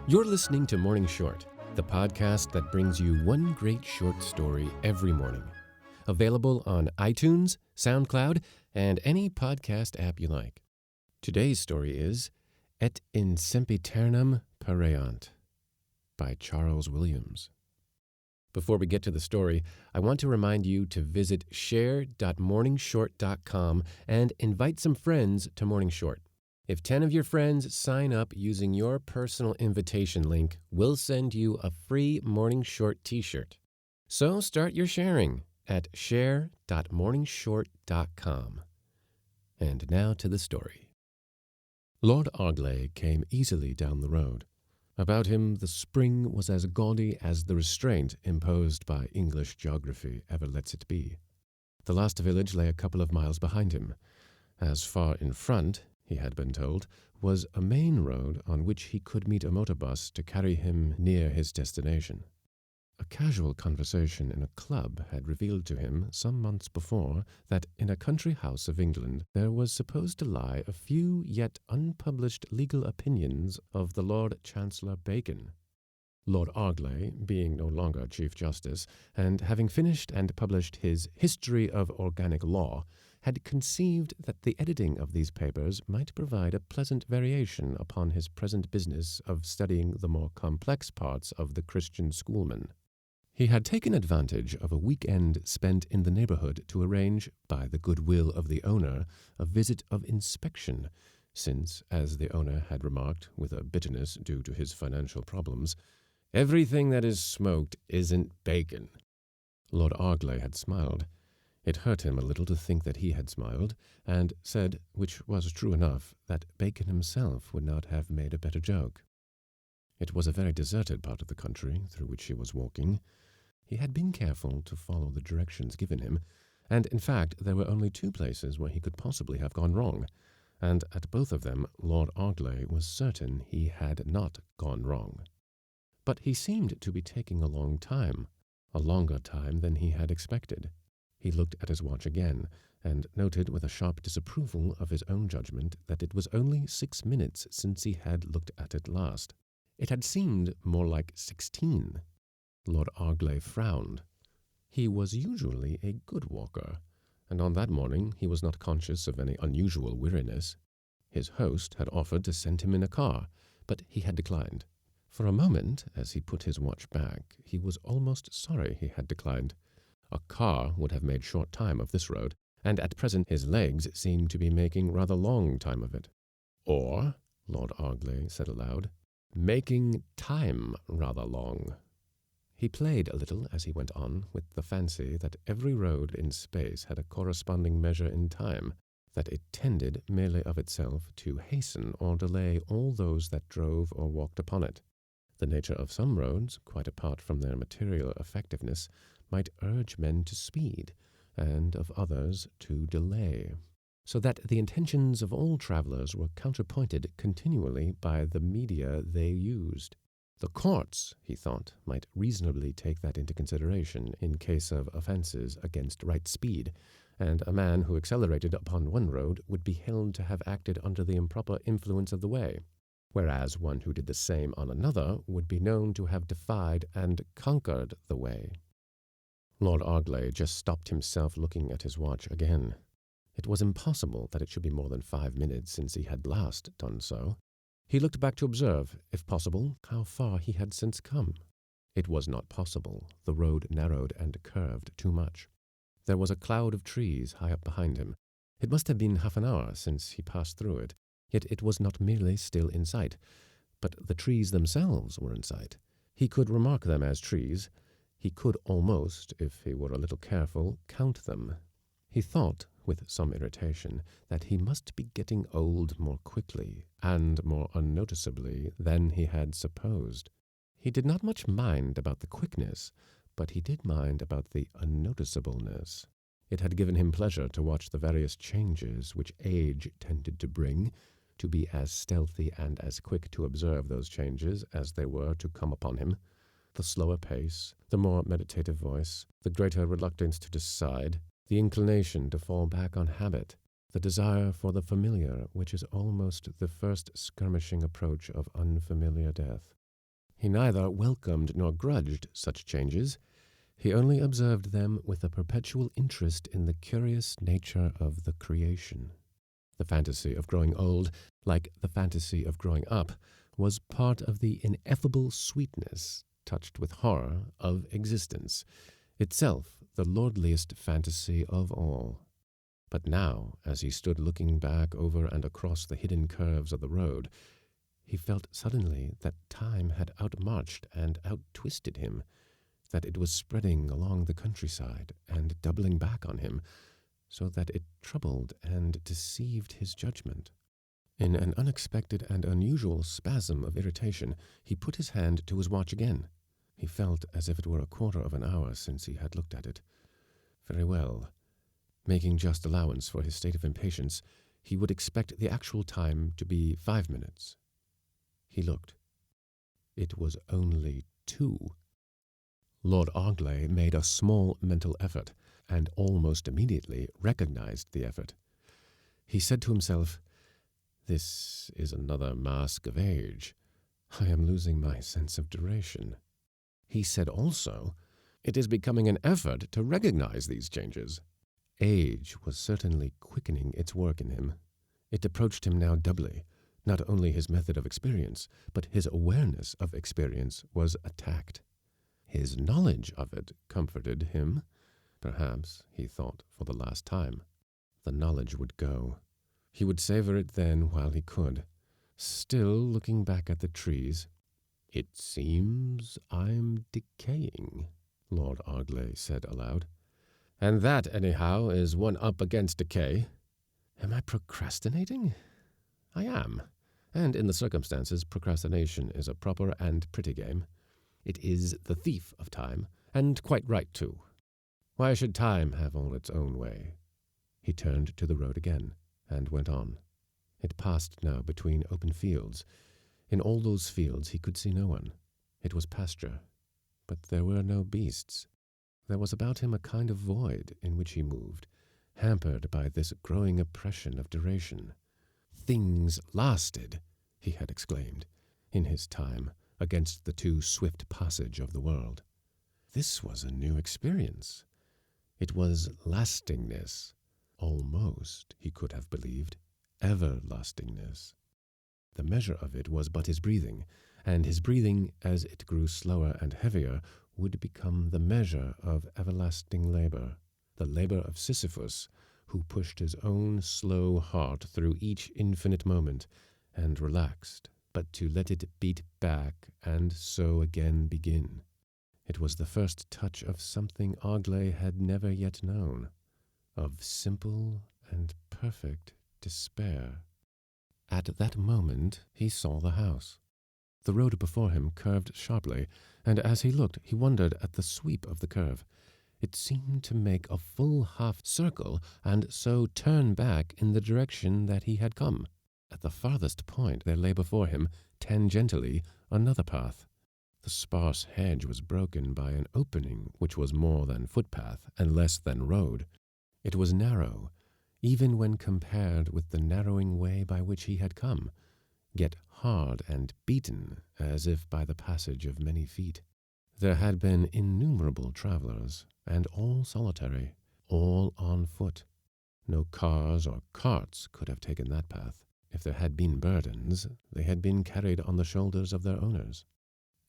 You're listening to Morning Short, the podcast that brings you one great short story every morning. Available on iTunes, SoundCloud, and any podcast app you like. Today's story is Et in Sempiternum Pereant by Charles Williams. Before we get to the story, I want to remind you to visit share.morningshort.com and invite some friends to Morning Short. If 10 of your friends sign up using your personal invitation link, we'll send you a free Morning Short t-shirt. So start your sharing at share.morningshort.com. And now to the story. Lord Arglay came easily down the road. About him the spring was as gaudy as the restraint imposed by English geography ever lets it be. The last village lay a couple of miles behind him. As far in front, he had been told, was a main road on which he could meet a motor bus to carry him near his destination. A casual conversation in a club had revealed to him some months before that in a country house of England there was supposed to lie a few yet unpublished legal opinions of the Lord Chancellor Bacon. Lord Arglay, being no longer Chief Justice, and having finished and published his History of Organic Law, had conceived that the editing of these papers might provide a pleasant variation upon his present business of studying the more complex parts of the Christian schoolman. He had taken advantage of a week-end spent in the neighborhood to arrange, by the goodwill of the owner, a visit of inspection, since, as the owner had remarked with a bitterness due to his financial problems, "Everything that is smoked isn't bacon." Lord Arglay had smiled. It hurt him a little to think that he had smiled, and said, which was true enough, that Bacon himself would not have made a better joke. It was a very deserted part of the country through which he was walking. He had been careful to follow the directions given him, and in fact there were only two places where he could possibly have gone wrong, and at both of them Lord Arglay was certain he had not gone wrong. But he seemed to be taking a long time, a longer time than he had expected. He looked at his watch again, and noted with a sharp disapproval of his own judgment that it was only 6 minutes since he had looked at it last. It had seemed more like 16. Lord Arglay frowned. He was usually a good walker, and on that morning he was not conscious of any unusual weariness. His host had offered to send him in a car, but he had declined. For a moment, as he put his watch back, he was almost sorry he had declined. A car would have made short time of this road, and at present his legs seemed to be making rather long time of it. Or, Lord Arglay said aloud, making time rather long. He played a little as he went on, with the fancy that every road in space had a corresponding measure in time, that it tended merely of itself to hasten or delay all those that drove or walked upon it. The nature of some roads, quite apart from their material effectiveness, might urge men to speed, and of others to delay, so that the intentions of all travelers were counterpointed continually by the media they used. The courts, he thought, might reasonably take that into consideration in case of offences against right speed, and a man who accelerated upon one road would be held to have acted under the improper influence of the way, whereas one who did the same on another would be known to have defied and conquered the way. Lord Arglay just stopped himself looking at his watch again. It was impossible that it should be more than 5 minutes since he had last done so. He looked back to observe, if possible, how far he had since come. It was not possible. The road narrowed and curved too much. There was a cloud of trees high up behind him. It must have been half an hour since he passed through it, yet it was not merely still in sight, but the trees themselves were in sight. He could remark them as trees. He could almost, if he were a little careful, count them. He thought, with some irritation, that he must be getting old more quickly and more unnoticeably than he had supposed. He did not much mind about the quickness, but he did mind about the unnoticeableness. It had given him pleasure to watch the various changes which age tended to bring, to be as stealthy and as quick to observe those changes as they were to come upon him. The slower pace, the more meditative voice, the greater reluctance to decide, the inclination to fall back on habit, the desire for the familiar, which is almost the first skirmishing approach of unfamiliar death. He neither welcomed nor grudged such changes. He only observed them with a perpetual interest in the curious nature of the creation. The fantasy of growing old, like the fantasy of growing up, was part of the ineffable sweetness, touched with horror, of existence, itself the lordliest fantasy of all. But now, as he stood looking back over and across the hidden curves of the road, he felt suddenly that time had outmarched and outtwisted him, that it was spreading along the countryside and doubling back on him, so that it troubled and deceived his judgment. In an unexpected and unusual spasm of irritation, he put his hand to his watch again. He felt as if it were a quarter of an hour since he had looked at it. Very well. Making just allowance for his state of impatience, he would expect the actual time to be 5 minutes. He looked. It was only 2. Lord Arglay made a small mental effort, and almost immediately recognized the effort. He said to himself, "This is another mask of age. I am losing my sense of duration." He said also, "It is becoming an effort to recognize these changes." Age was certainly quickening its work in him. It approached him now doubly. Not only his method of experience, but his awareness of experience was attacked. His knowledge of it comforted him. Perhaps, he thought for the last time, the knowledge would go. He would savor it then while he could. Still looking back at the trees, "It seems I'm decaying," Lord Arglay said aloud. "And that, anyhow, is one up against decay. Am I procrastinating? I am. And in the circumstances, procrastination is a proper and pretty game. It is the thief of time, and quite right, too. Why should time have all its own way?" He turned to the road again, and went on. It passed now between open fields. In all those fields he could see no one. It was pasture, but there were no beasts. There was about him a kind of void in which he moved, hampered by this growing oppression of duration. Things lasted, he had exclaimed, in his time, against the too swift passage of the world. This was a new experience. It was lastingness, almost, he could have believed, everlastingness. The measure of it was but his breathing, and his breathing, as it grew slower and heavier, would become the measure of everlasting labor, the labor of Sisyphus, who pushed his own slow heart through each infinite moment, and relaxed, but to let it beat back and so again begin. It was the first touch of something Arglay had never yet known, of simple and perfect despair. At that moment he saw the house. The road before him curved sharply, and as he looked he wondered at the sweep of the curve. It seemed to make a full half-circle and so turn back in the direction that he had come. At the farthest point there lay before him, tangentially, another path. The sparse hedge was broken by an opening which was more than footpath and less than road. It was narrow, even when compared with the narrowing way by which he had come, yet hard and beaten as if by the passage of many feet. There had been innumerable travelers, and all solitary, all on foot. No cars or carts could have taken that path. If there had been burdens, they had been carried on the shoulders of their owners.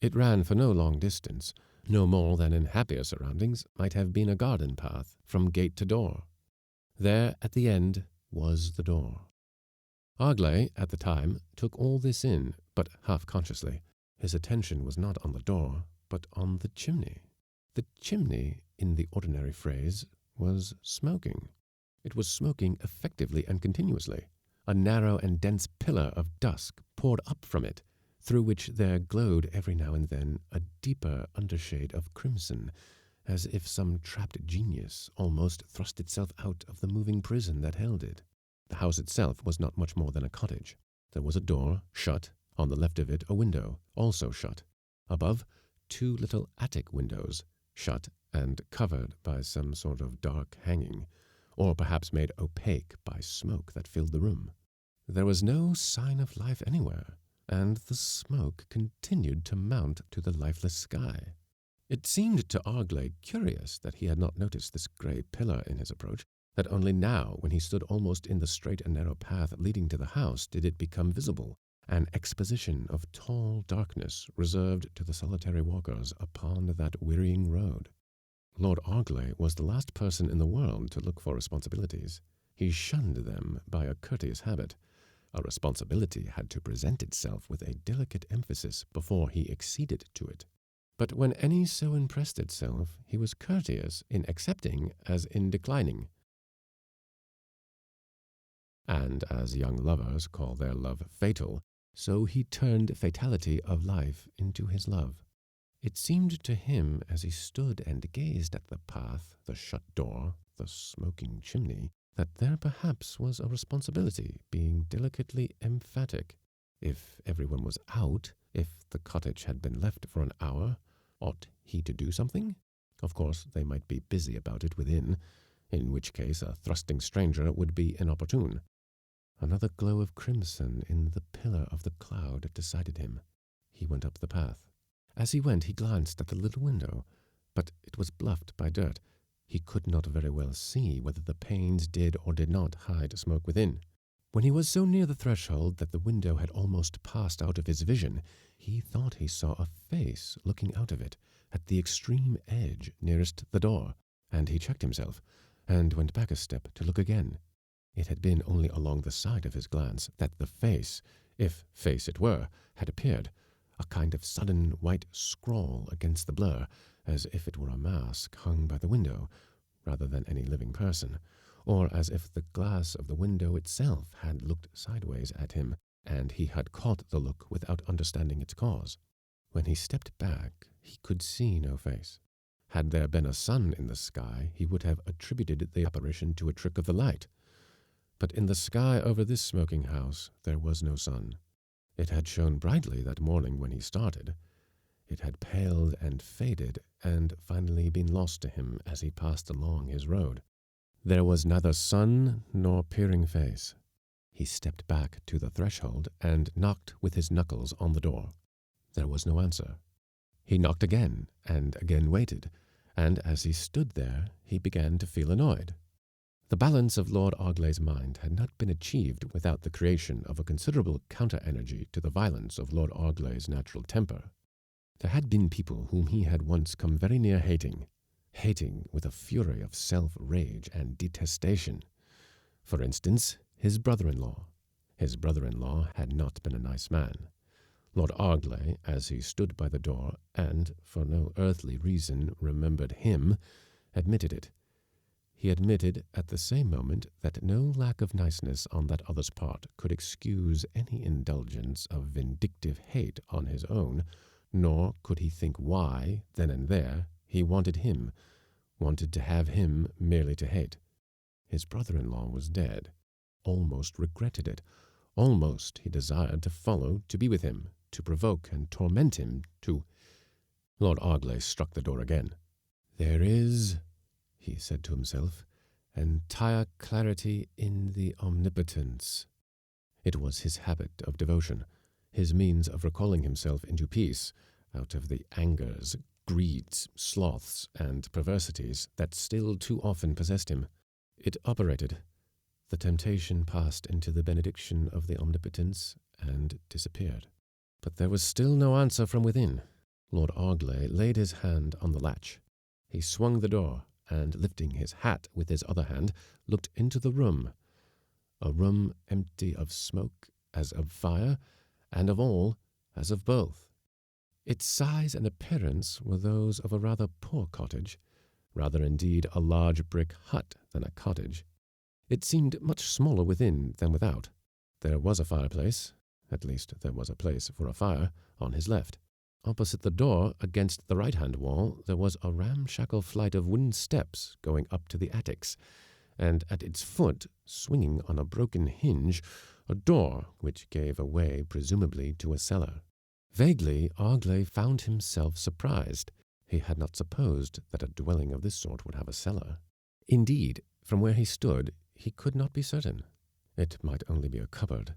It ran for no long distance, no more than in happier surroundings might have been a garden path from gate to door. There, at the end, was the door. Arglay, at the time, took all this in, but half-consciously. His attention was not on the door, but on the chimney. The chimney, in the ordinary phrase, was smoking. It was smoking effectively and continuously. A narrow and dense pillar of dusk poured up from it, through which there glowed every now and then a deeper undershade of crimson, as if some trapped genius almost thrust itself out of the moving prison that held it. The house itself was not much more than a cottage. There was a door, shut, on the left of it a window, also shut. Above, 2 little attic windows, shut and covered by some sort of dark hanging, or perhaps made opaque by smoke that filled the room. There was no sign of life anywhere. and the smoke continued to mount to the lifeless sky. It seemed to Augley curious that he had not noticed this grey pillar in his approach, that only now, when he stood almost in the straight and narrow path leading to the house, did it become visible, an exposition of tall darkness reserved to the solitary walkers upon that wearying road. Lord Augley was the last person in the world to look for responsibilities. He shunned them by a courteous habit. A responsibility had to present itself with a delicate emphasis before he acceded to it. But when any so impressed itself, he was courteous in accepting as in declining. And as young lovers call their love fatal, so he turned fatality of life into his love. It seemed to him, as he stood and gazed at the path, the shut door, the smoking chimney, that there perhaps was a responsibility, being delicately emphatic. If everyone was out, if the cottage had been left for an hour, ought he to do something? Of course, they might be busy about it within, in which case a thrusting stranger would be inopportune. Another glow of crimson in the pillar of the cloud decided him. He went up the path. As he went, he glanced at the little window, but it was bluffed by dirt. He could not very well see whether the panes did or did not hide smoke within. When he was so near the threshold that the window had almost passed out of his vision, he thought he saw a face looking out of it at the extreme edge nearest the door, and he checked himself, and went back a step to look again. It had been only along the side of his glance that the face, if face it were, had appeared, a kind of sudden white scrawl against the blur, as if it were a mask hung by the window, rather than any living person, or as if the glass of the window itself had looked sideways at him, and he had caught the look without understanding its cause. When he stepped back, he could see no face. Had there been a sun in the sky, he would have attributed the apparition to a trick of the light. But in the sky over this smoking house there was no sun. It had shone brightly that morning when he started. It had paled and faded, and finally been lost to him as he passed along his road. There was neither sun nor peering face. He stepped back to the threshold and knocked with his knuckles on the door. There was no answer. He knocked again, and again waited, and as he stood there, he began to feel annoyed. The balance of Lord Augley's mind had not been achieved without the creation of a considerable counter-energy to the violence of Lord Augley's natural temper. There had been people whom he had once come very near hating with a fury of self-rage and detestation. For instance, his brother-in-law. His brother-in-law had not been a nice man. Lord Augley, as he stood by the door, and, for no earthly reason, remembered him, admitted it. He admitted at the same moment that no lack of niceness on that other's part could excuse any indulgence of vindictive hate on his own, nor could he think why, then and there, he wanted to have him merely to hate. His brother-in-law was dead, almost regretted it, almost he desired to follow, to be with him, to provoke and torment him, to— Lord Augley struck the door again. "There is," he said to himself, "entire clarity in the omnipotence." It was his habit of devotion, his means of recalling himself into peace, out of the angers, greeds, sloths, and perversities that still too often possessed him. It operated. The temptation passed into the benediction of the omnipotence and disappeared. But there was still no answer from within. Lord Augley laid his hand on the latch. He swung the door, and lifting his hat with his other hand, looked into the room. A room empty of smoke as of fire, and of all as of both. Its size and appearance were those of a rather poor cottage, rather indeed a large brick hut than a cottage. It seemed much smaller within than without. There was a fireplace, at least there was a place for a fire, on his left. Opposite the door, against the right-hand wall, there was a ramshackle flight of wooden steps going up to the attics, and at its foot, swinging on a broken hinge, a door which gave away presumably to a cellar. Vaguely, Augley found himself surprised. He had not supposed that a dwelling of this sort would have a cellar. Indeed, from where he stood, he could not be certain. It might only be a cupboard.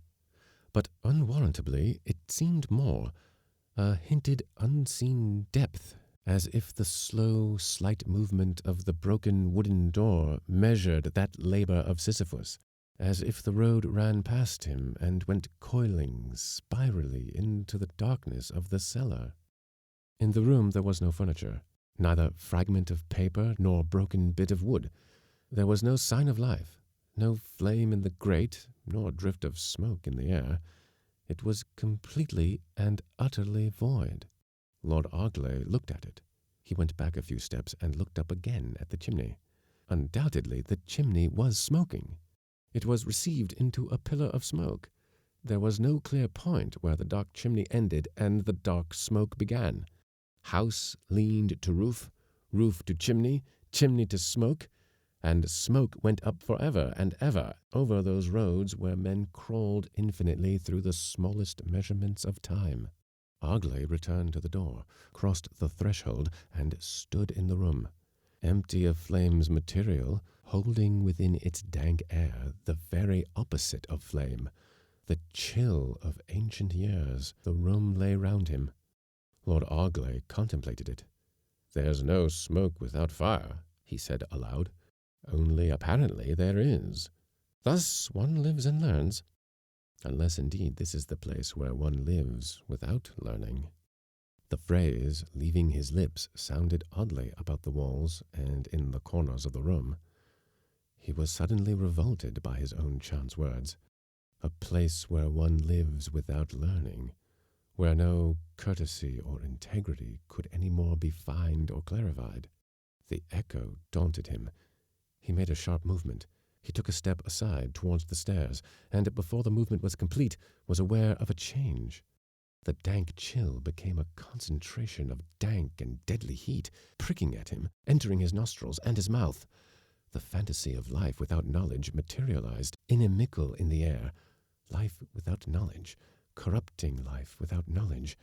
but unwarrantably it seemed more, a hinted unseen depth, as if the slow, slight movement of the broken wooden door measured that labor of Sisyphus, as if the road ran past him and went coiling spirally into the darkness of the cellar. In the room there was no furniture, neither fragment of paper nor broken bit of wood. There was no sign of life, no flame in the grate, nor drift of smoke in the air. It was completely and utterly void. Lord Arglay looked at it. He went back a few steps and looked up again at the chimney. Undoubtedly the chimney was smoking. It was received into a pillar of smoke. There was no clear point where the dark chimney ended and the dark smoke began. House leaned to roof, roof to chimney, chimney to smoke, and smoke went up forever and ever over those roads where men crawled infinitely through the smallest measurements of time. Arglay returned to the door, crossed the threshold, and stood in the room, empty of flame's material, holding within its dank air the very opposite of flame, the chill of ancient years. The room lay round him. Lord Arglay contemplated it. "There's no smoke without fire," he said aloud. "Only apparently there is. Thus one lives and learns. Unless indeed this is the place where one lives without learning." The phrase, leaving his lips, sounded oddly about the walls and in the corners of the room. He was suddenly revolted by his own chance words. A place where one lives without learning, where no courtesy or integrity could any more be fined or clarified. The echo daunted him. He made a sharp movement. He took a step aside towards the stairs, and before the movement was complete, was aware of a change. The dank chill became a concentration of dank and deadly heat, pricking at him, entering his nostrils and his mouth. The fantasy of life without knowledge materialized, inimical in the air. Life without knowledge, corrupting life without knowledge,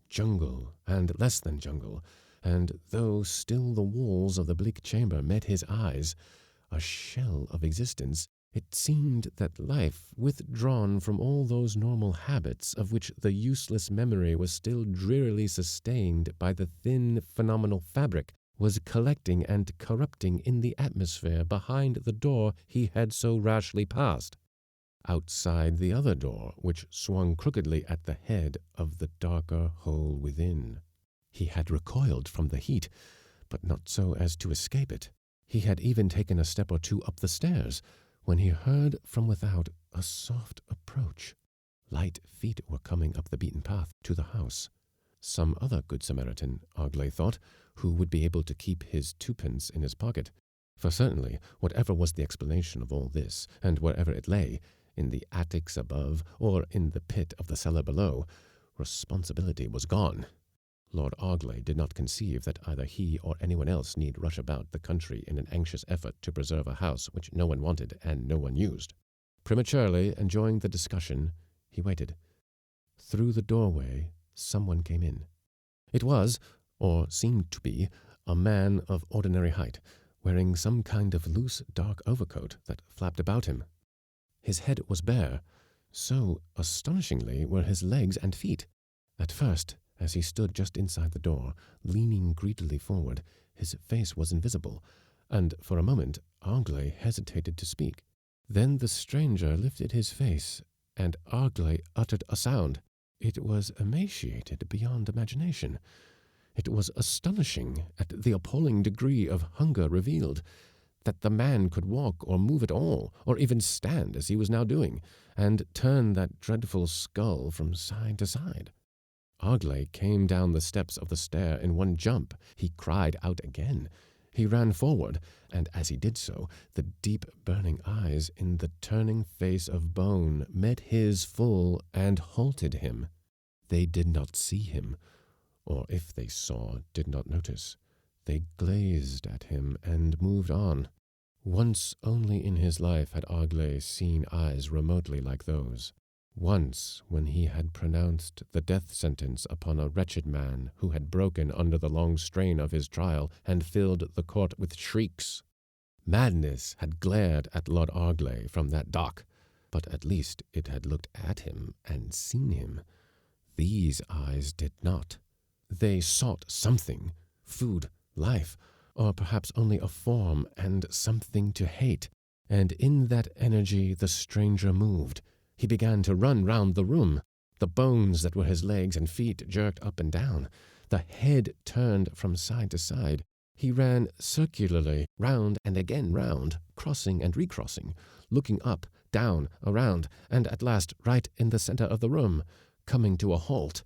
jungle and less than jungle, and though still the walls of the bleak chamber met his eyes, a shell of existence, it seemed that life, withdrawn from all those normal habits of which the useless memory was still drearily sustained by the thin phenomenal fabric, was collecting and corrupting in the atmosphere behind the door he had so rashly passed, outside the other door which swung crookedly at the head of the darker hole within. He had recoiled from the heat, but not so as to escape it. He had even taken a step or two up the stairs, when he heard from without a soft approach. Light feet were coming up the beaten path to the house. Some other good Samaritan, Arglay thought, who would be able to keep his twopence in his pocket. For certainly, whatever was the explanation of all this, and wherever it lay, in the attics above or in the pit of the cellar below, responsibility was gone. Lord Arglay did not conceive that either he or anyone else need rush about the country in an anxious effort to preserve a house which no one wanted and no one used. Prematurely enjoying the discussion, he waited. Through the doorway, someone came in. It was, or seemed to be, a man of ordinary height, wearing some kind of loose dark overcoat that flapped about him. His head was bare, so astonishingly were his legs and feet. At first, as he stood just inside the door, leaning greedily forward, his face was invisible, and for a moment Arglay hesitated to speak. Then the stranger lifted his face, and Arglay uttered a sound. It was emaciated beyond imagination. It was astonishing at the appalling degree of hunger revealed, that the man could walk or move at all, or even stand as he was now doing, and turn that dreadful skull from side to side. Arglay came down the steps of the stair in one jump. He cried out again. He ran forward, and as he did so, the deep burning eyes in the turning face of bone met his full and halted him. They did not see him, or if they saw, did not notice. They glazed at him and moved on. Once only in his life had Arglay seen eyes remotely like those. Once, when he had pronounced the death sentence upon a wretched man who had broken under the long strain of his trial and filled the court with shrieks. Madness had glared at Lord Arglay from that dock. but at least it had looked at him and seen him. These eyes did not. They sought something, food, life, or perhaps only a form and something to hate. And in that energy the stranger moved. He began to run round the room. The bones that were his legs and feet jerked up and down. The head turned from side to side. He ran circularly, round and again round, crossing and recrossing, looking up, down, around, and at last right in the center of the room, coming to a halt,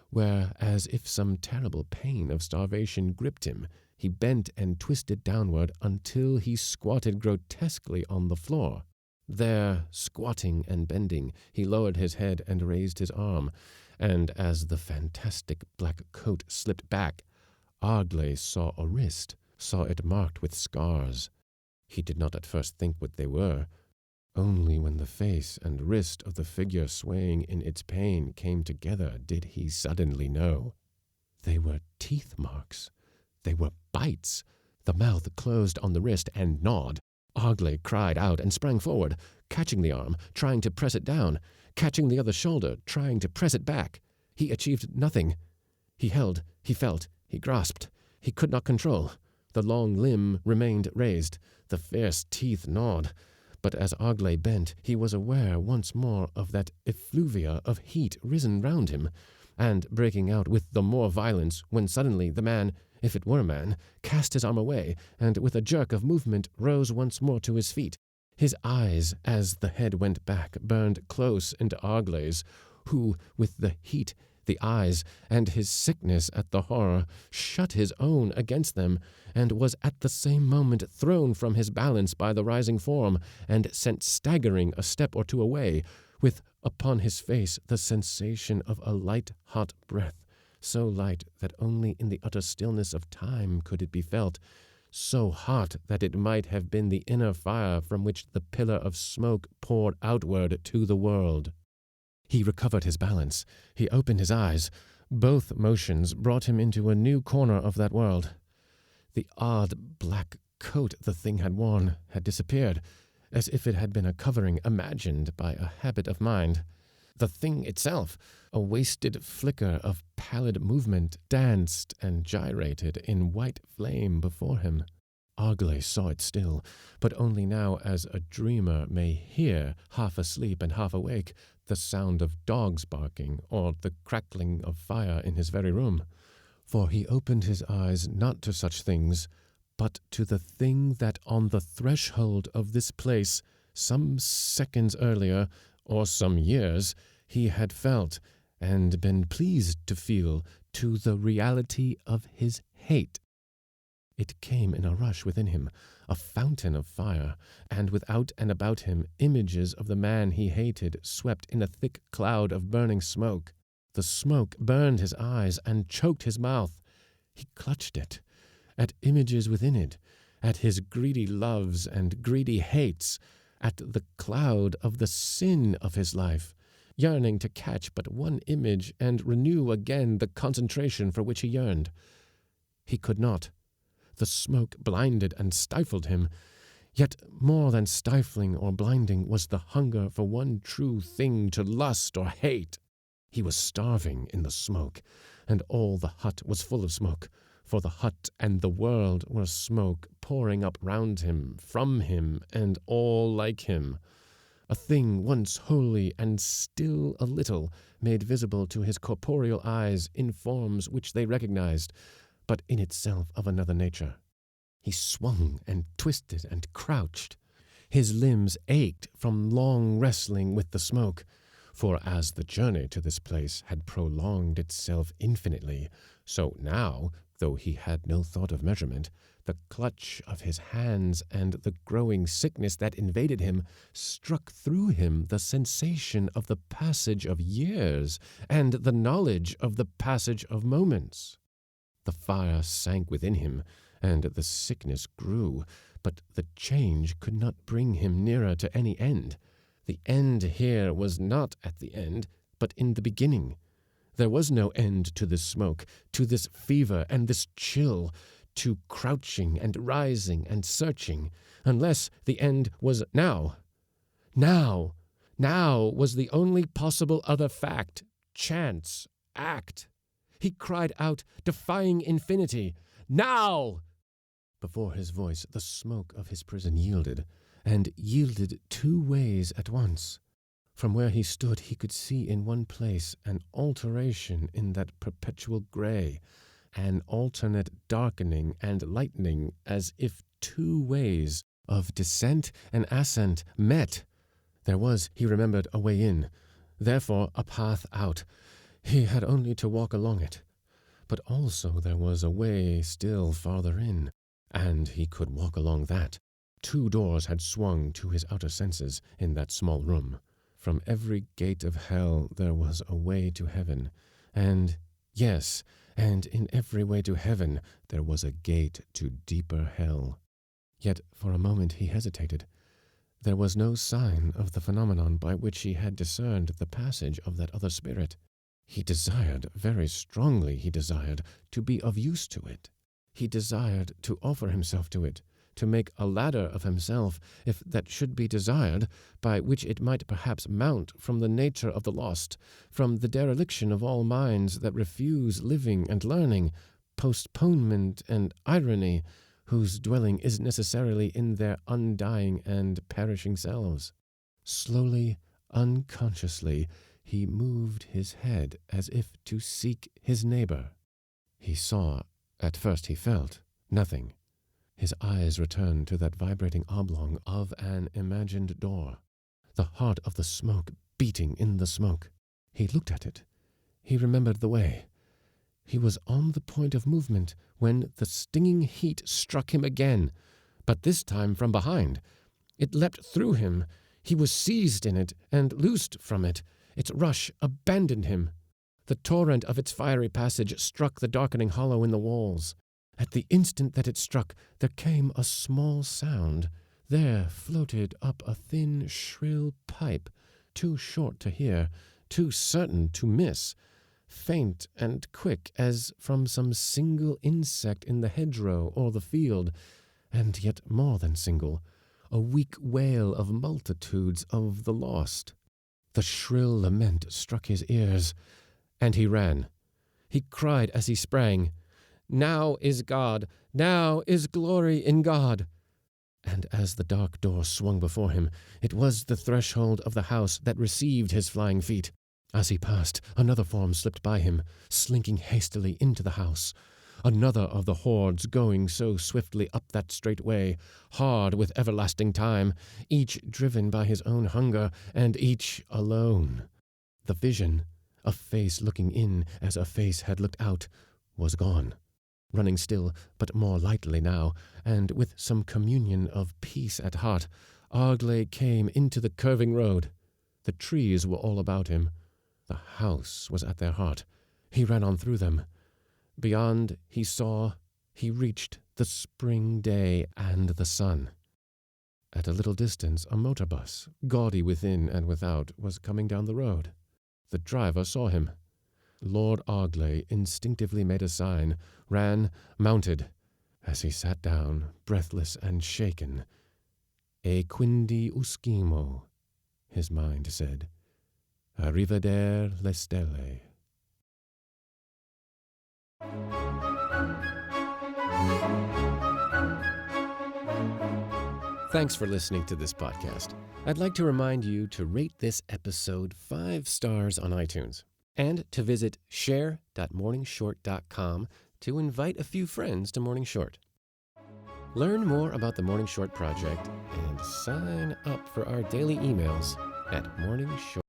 where, as if some terrible pain of starvation gripped him, he bent and twisted downward until he squatted grotesquely on the floor. There, squatting and bending, he lowered his head and raised his arm, and as the fantastic black coat slipped back, Augley saw a wrist, saw it marked with scars. He did not at first think what they were. Only when the face and wrist of the figure swaying in its pain came together did he suddenly know. They were teeth marks. They were bites. The mouth closed on the wrist and gnawed. Augley cried out and sprang forward, catching the arm, trying to press it down, catching the other shoulder, trying to press it back. He achieved nothing. He held, he felt, he grasped. He could not control. The long limb remained raised. The fierce teeth gnawed. But as Augley bent, he was aware once more of that effluvia of heat risen round him, and breaking out with the more violence when suddenly the man, if it were a man, cast his arm away, and with a jerk of movement rose once more to his feet. His eyes, as the head went back, burned close into Augley's, who, with the heat, the eyes, and his sickness at the horror, shut his own against them, and was at the same moment thrown from his balance by the rising form, and sent staggering a step or two away, with upon his face the sensation of a light, hot breath, so light that only in the utter stillness of time could it be felt, so hot that it might have been the inner fire from which the pillar of smoke poured outward to the world. He recovered his balance. He opened his eyes. Both motions brought him into a new corner of that world. The odd black coat the thing had worn had disappeared, as if it had been a covering imagined by a habit of mind. The thing itself, a wasted flicker of pallid movement, danced and gyrated in white flame before him. Augley saw it still, but only now as a dreamer may hear, half asleep and half awake, the sound of dogs barking or the crackling of fire in his very room. For he opened his eyes not to such things, but to the thing that on the threshold of this place, some seconds earlier, or some years, he had felt, and been pleased to feel, to the reality of his hate. It came in a rush within him, a fountain of fire, and without and about him images of the man he hated swept in a thick cloud of burning smoke. The smoke burned his eyes and choked his mouth. He clutched it, at images within it, at his greedy loves and greedy hates, at the cloud of the sin of his life, yearning to catch but one image and renew again the concentration for which he yearned. He could not. The smoke blinded and stifled him, yet more than stifling or blinding was the hunger for one true thing to lust or hate. He was starving in the smoke, and all the hut was full of smoke, for the hut and the world were smoke pouring up round him, from him, and all like him. A thing once holy and still a little, made visible to his corporeal eyes in forms which they recognized, but in itself of another nature. He swung and twisted and crouched. His limbs ached from long wrestling with the smoke, for as the journey to this place had prolonged itself infinitely, so now, though he had no thought of measurement, the clutch of his hands and the growing sickness that invaded him struck through him the sensation of the passage of years and the knowledge of the passage of moments. The fire sank within him, and the sickness grew, but the change could not bring him nearer to any end. The end here was not at the end, but in the beginning. There was no end to this smoke, to this fever and this chill, to crouching and rising and searching, unless the end was now. Now! Now was the only possible other fact, chance, act. He cried out, defying infinity, "Now!" Before his voice the smoke of his prison yielded, and yielded two ways at once. From where he stood he could see in one place an alteration in that perpetual grey, an alternate darkening and lightening, as if two ways of descent and ascent met. There was, he remembered, a way in, therefore a path out. He had only to walk along it. But also there was a way still farther in, and he could walk along that. Two doors had swung to his outer senses in that small room. From every gate of hell there was a way to heaven, and, yes, and in every way to heaven there was a gate to deeper hell. Yet for a moment he hesitated. There was no sign of the phenomenon by which he had discerned the passage of that other spirit. He desired, very strongly he desired, to be of use to it. He desired to offer himself to it, to make a ladder of himself, if that should be desired, by which it might perhaps mount from the nature of the lost, from the dereliction of all minds that refuse living and learning, postponement and irony, whose dwelling is necessarily in their undying and perishing selves. Slowly, unconsciously, he moved his head as if to seek his neighbor. He saw, at first he felt, nothing. His eyes returned to that vibrating oblong of an imagined door, the heart of the smoke beating in the smoke. He looked at it. He remembered the way. He was on the point of movement when the stinging heat struck him again, but this time from behind. It leapt through him. He was seized in it and loosed from it. Its rush abandoned him. The torrent of its fiery passage struck the darkening hollow in the walls. At the instant that it struck, there came a small sound. There floated up a thin, shrill pipe, too short to hear, too certain to miss, faint and quick as from some single insect in the hedgerow or the field, and yet more than single, a weak wail of multitudes of the lost. The shrill lament struck his ears, and he ran. He cried as he sprang, "Now is God! Now is glory in God!" And as the dark door swung before him, it was the threshold of the house that received his flying feet. As he passed, another form slipped by him, slinking hastily into the house. Another of the hordes going so swiftly up that straight way, hard with everlasting time, each driven by his own hunger, and each alone. The vision, a face looking in as a face had looked out, was gone. Running still, but more lightly now, and with some communion of peace at heart, Augley came into the curving road. The trees were all about him. The house was at their heart. He ran on through them. Beyond, he reached the spring day and the sun. At a little distance, a motor bus, gaudy within and without, was coming down the road. The driver saw him. Lord Augley instinctively made a sign, ran, mounted. As he sat down, breathless and shaken, "E quindi uschimo," his mind said. "Arriveder le stelle." Thanks for listening to this podcast. I'd like to remind you to rate this episode 5 stars on iTunes and to visit share.morningshort.com to invite a few friends to Morning Short. Learn more about the Morning Short Project and sign up for our daily emails at morningshort.com.